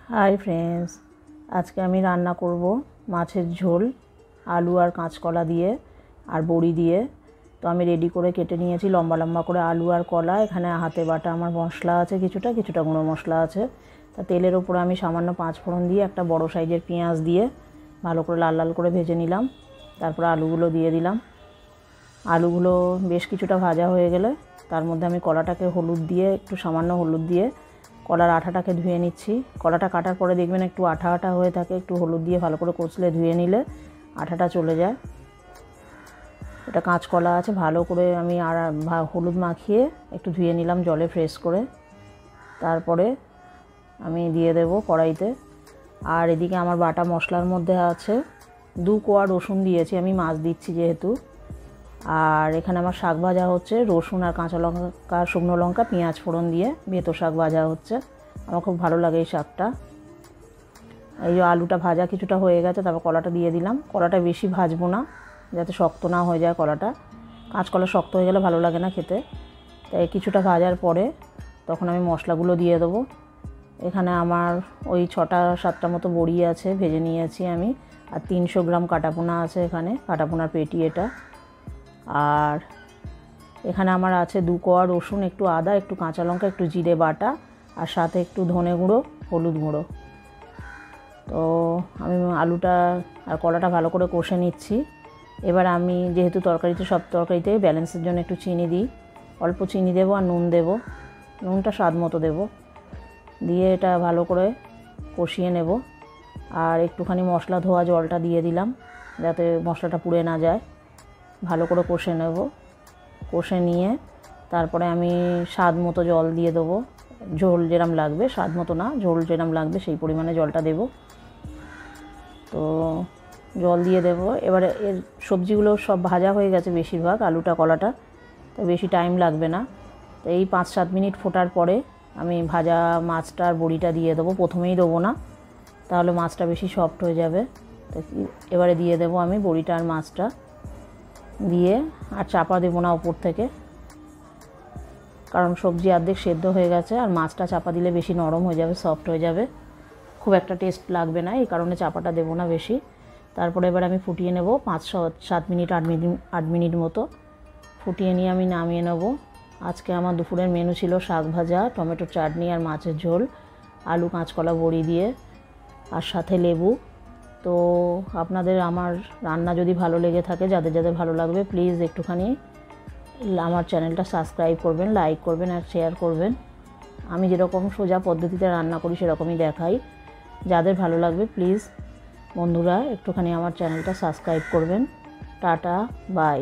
Hi friends, आज के आमी रान्ना करब माछेर झोल आलू और काँचकला दिए और बड़ी दिए। तो आमी रेडी करे केटे निएछि लम्बा लम्बा करे आलू और कला। एखाने हाथे बाटा आमार मशला आछे, किछुटा किछुटा गुঁড়ো मशला आछे। ता तेलेर ओपर आमी सामान्य 5 फोड़न दिए एकटा बड़ो साइजेर पेঁয়াজ दिए भालो करे लाल लाल करे भेजे निलाम। तारपर आलूगुलो दिए दिलाम। आलूगुलो बेश किछुटा भाजा हये गेले तार मধ্যে आमी कलाटाके हलुद दिए एकटु सामान्य हलुद दिए कलार आठाटाके धुए निচ্ছি। कलाटा काटार परे देखबेन एकटु आठा आठा हये थाके, एकटु हलुद दिए भालो करे कचले धुए निले आठाटा चले जाए। এটা কাঁচকলা আছে, ভালো করে আমি আর হলুদ মাখিয়ে একটু ধুয়ে নিলাম জলে ফ্রেশ করে। তারপরে আমি দিয়ে দেব কড়াইতে। আর এদিকে আমার বাটা মশলার মধ্যে আছে 2 কোয়া রসুন দিয়েছি, আমি মাছ দিচ্ছি যেহেতু। আর এখানে আমার শাক ভাজা হচ্ছে, রসুন আর কাঁচা লঙ্কা শুকনো লঙ্কা পেঁয়াজ ফোড়ন দিয়ে বেতো শাক ভাজা হচ্ছে। আমার খুব ভালো লাগে এই শাকটা। এই যে আলুটা ভাজা কিছুটা হয়ে গেছে, তারপর কলাটা দিয়ে দিলাম। কলাটা বেশি ভাজবো না যাতে শক্ত না হয়ে যায় কলাটা। কাঁচকলা শক্ত হয়ে গেলে ভালো লাগে না খেতে। তাই কিছুটা ভাজার পরে তখন আমি মশলাগুলো দিয়ে দেবো। এখানে আমার ওই 6টা-7টা মতো বড়ি আছে, ভেজে নিয়েছি আমি। আর 300 গ্রাম কাটাপোনা আছে, এখানে কাটাপোনার পেটি এটা। আর এখানে আমার আছে 2 কোয়া রসুন, একটু আদা, একটু কাঁচা লঙ্কা, একটু জিরে বাটা আর সাথে একটু ধনে গুঁড়ো, হলুদ গুঁড়ো। তো আমি আলুটা আর কলাটা ভালো করে কষে নিচ্ছি। এবার আমি যেহেতু তরকারিতে সব তরকারিতে ব্যালেন্সের জন্য একটু চিনি দিই, অল্প চিনি দেবো আর নুন দেবো। নুনটা স্বাদ মতো দেবো। দিয়ে এটা ভালো করে কষিয়ে নেব। আর একটুখানি মশলা ধোয়া জলটা দিয়ে দিলাম যাতে মশলাটা পুড়ে না যায়। ভালো করে কষে নেব। কষে নিয়ে তারপরে আমি স্বাদ মতো জল দিয়ে দেবো। ঝোল যেরকম লাগবে, স্বাদ মতো না, ঝোল যেরকম লাগবে সেই পরিমাণে জলটা দেব। তো জল দিয়ে দেবো। এবারে এর সবজিগুলো সব ভাজা হয়ে গেছে বেশিরভাগ, আলুটা কলাটা, তো বেশি টাইম লাগবে না। তো এই 5-7 মিনিট ফোটার পরে আমি ভাজা মাছটা আর বড়িটা দিয়ে দেবো। প্রথমেই দেবো না, তাহলে মাছটা বেশি সফট হয়ে যাবে। তো এবারে দিয়ে দেবো আমি বড়িটা আর মাছটা দিয়ে, আর চাপা দেবো না ওপর থেকে, কারণ সবজি অর্ধেক সেদ্ধ হয়ে গেছে। আর মাছটা চাপা দিলে বেশি নরম হয়ে যাবে, সফট হয়ে যাবে, খুব একটা টেস্ট লাগবে না, এই কারণে চাপাটা দেবো না বেশি। তারপরে এবার আমি ফুটিয়ে নেব 5-7 মিনিট 8 মিনিট মতো। ফুটিয়ে নিয়ে আমি নামিয়ে নেব। আজকে আমার দুপুরের মেনু ছিল শাক ভাজা, টমেটো চাটনি আর মাছের ঝোল, আলু কাঁচকলা বড়ি দিয়ে আর সাথে লেবু। তো আপনাদের আমার রান্না যদি ভালো লেগে থাকে, যাদের যাদের ভালো লাগবে, প্লিজ একটুখানি আমার চ্যানেলটা সাবস্ক্রাইব করবেন, লাইক করবেন আর শেয়ার করবেন। আমি যেরকম সোজা পদ্ধতিতে রান্না করি সেরকমই দেখাই। যাদের ভালো লাগবে প্লিজ বন্ধুরা একটুখানি আমার চ্যানেলটা সাবস্ক্রাইব করবেন। Tata, by.